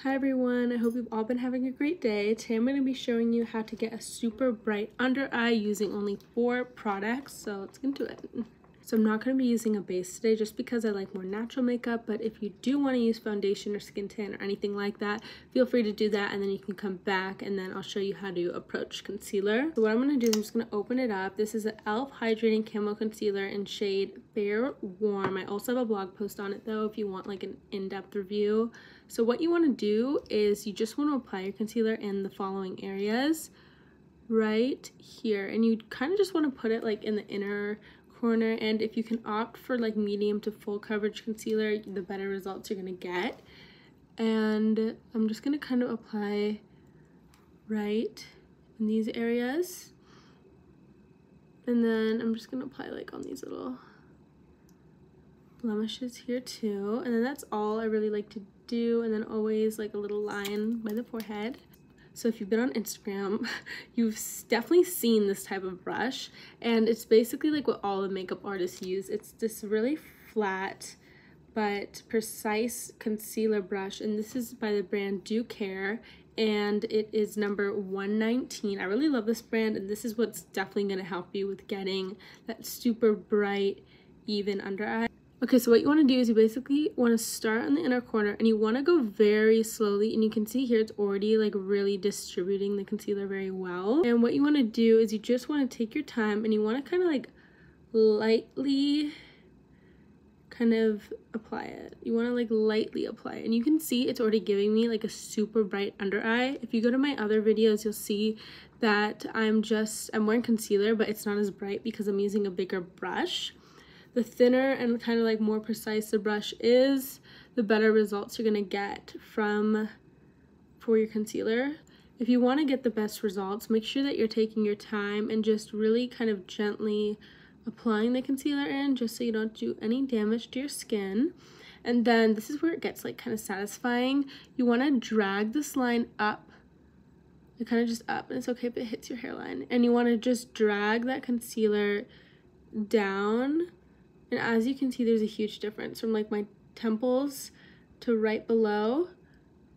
Hi everyone, I hope you've all been having a great day. Today I'm going to be showing you how to get a super bright under eye using only 4 products, so let's get into it. So I'm not going to be using a base today just because I like more natural makeup, but if you do want to use foundation or skin tint or anything like that, feel free to do that and then you can come back and then I'll show you how to approach concealer. So what I'm going to do is I'm just going to open it up. This is the e.l.f. Hydrating Camo Concealer in shade Fair Warm. I also have a blog post on it though if you want like an in-depth review. So what you want to do is you just want to apply your concealer in the following areas right here, and you kind of just want to put it like in the inner corner, and if you can opt for like medium to full coverage concealer, the better results you're going to get. And I'm just going to kind of apply right in these areas, and then I'm just going to apply like on these little blemishes here too, and then that's all I really like to do. And then always like a little line by the forehead. So if you've been on Instagram, you've definitely seen this type of brush, and it's basically like what all the makeup artists use. It's this really flat but precise concealer brush, and this is by the brand Do Care, and it is number 119. I really love this brand, and this is what's definitely going to help you with getting that super bright, even under eye. Okay, so what you want to do is you basically want to start on the inner corner and you want to go very slowly, and you can see here it's already like really distributing the concealer very well. And what you want to do is you just want to take your time and you want to kind of like lightly kind of apply it. You want to like lightly apply it, and you can see it's already giving me like a super bright under eye. If you go to my other videos, you'll see that I'm wearing concealer, but it's not as bright because I'm using a bigger brush. The thinner and kind of like more precise the brush is, the better results you're gonna get for your concealer. If you want to get the best results, make sure that you're taking your time and just really kind of gently applying the concealer in, just so you don't do any damage to your skin. And then this is where it gets like kind of satisfying. You want to drag this line up, kind of just up, and it's okay if it hits your hairline. And you want to just drag that concealer down. And as you can see, there's a huge difference from like my temples to right below.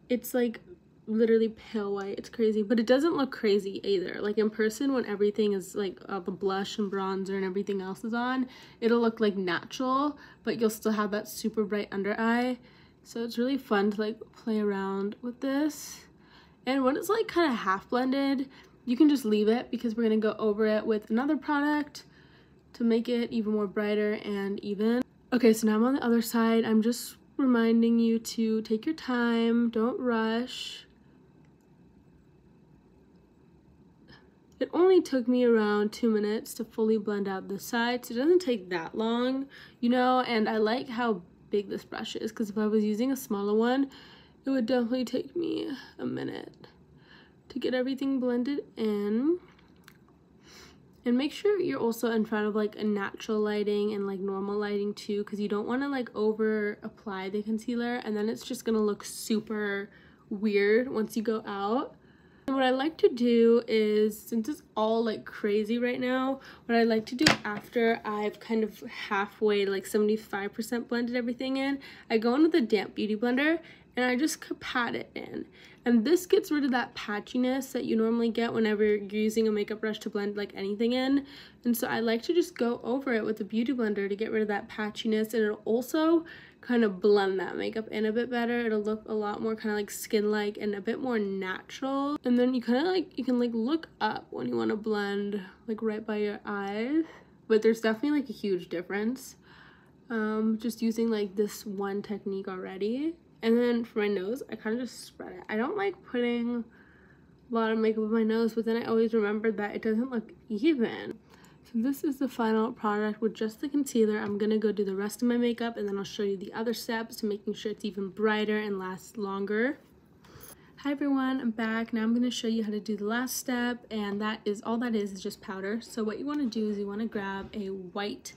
It's like literally pale white. It's crazy, but it doesn't look crazy either. Like in person, when everything is like the blush and bronzer and everything else is on, it'll look like natural, but you'll still have that super bright under eye. So it's really fun to like play around with this. And when it's like kind of half blended, you can just leave it because we're going to go over it with another product to make it even more brighter and even. Okay, so now I'm on the other side. I'm just reminding you to take your time, don't rush. It only took me around 2 minutes to fully blend out the sides. It doesn't take that long, you know, and I like how big this brush is, because if I was using a smaller one, it would definitely take me a minute to get everything blended in. And make sure you're also in front of like a natural lighting and like normal lighting too, because you don't want to like over apply the concealer and then it's just gonna look super weird once you go out. And what I like to do is, since it's all like crazy right now, what I like to do after I've kind of halfway, like 75% blended everything in, I go in with a damp beauty blender and I just pat it in. And this gets rid of that patchiness that you normally get whenever you're using a makeup brush to blend like anything in. And so I like to just go over it with a beauty blender to get rid of that patchiness, and it'll also kind of blend that makeup in a bit better. It'll look a lot more kind of like skin-like and a bit more natural. And then you kind of like, you can like look up when you want to blend like right by your eyes. But there's definitely like a huge difference just using like this one technique already. And then for my nose, I kind of just spread it. I don't like putting a lot of makeup on my nose, but then I always remember that it doesn't look even. So this is the final product with just the concealer. I'm going to go do the rest of my makeup, and then I'll show you the other steps to making sure it's even brighter and lasts longer. Hi everyone, I'm back. Now I'm going to show you how to do the last step, and that is all that is just powder. So what you want to do is you want to grab a white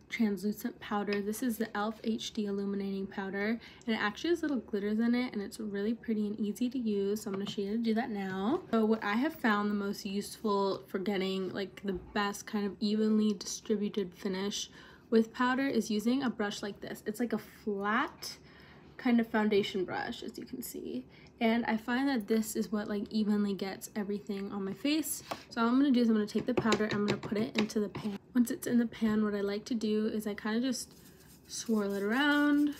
translucent powder. This is the e.l.f. HD illuminating powder, and it actually has little glitters in it, and it's really pretty and easy to use. So I'm going to show you how to do that now. So what I have found the most useful for getting like the best kind of evenly distributed finish with powder is using a brush like this. It's like a flat kind of foundation brush, as you can see. And I find that this is what like evenly gets everything on my face. So all I'm gonna do is I'm gonna take the powder, I'm gonna put it into the pan. Once it's in the pan, what I like to do is I kind of just swirl it around,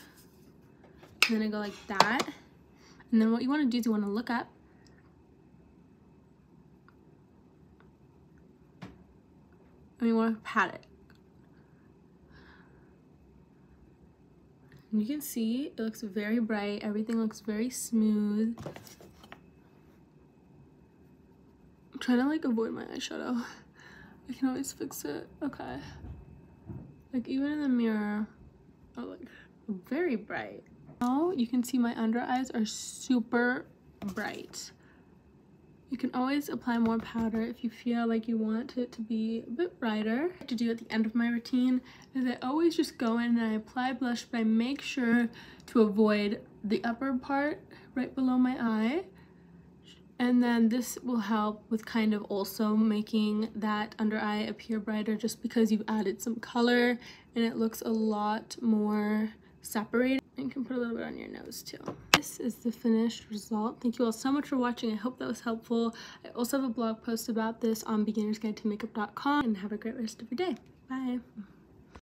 and then I go like that. And then what you wanna do is you wanna look up, and you wanna pat it. And you can see it looks very bright, everything looks very smooth. I'm trying to like avoid my eyeshadow. I can always fix it. Okay. Like even in the mirror, oh, like very bright. Now you can see my under eyes are super bright. You can always apply more powder if you feel like you want it to be a bit brighter. What I to do at the end of my routine is I always just go in and I apply blush, but I make sure to avoid the upper part right below my eye. And then this will help with kind of also making that under eye appear brighter, just because you've added some color and it looks a lot more separated. And you can put a little bit on your nose too. This is the finished result. Thank you all so much for watching. I hope that was helpful. I also have a blog post about this on beginnersguidetomakeup.com, and have a great rest of your day. Bye.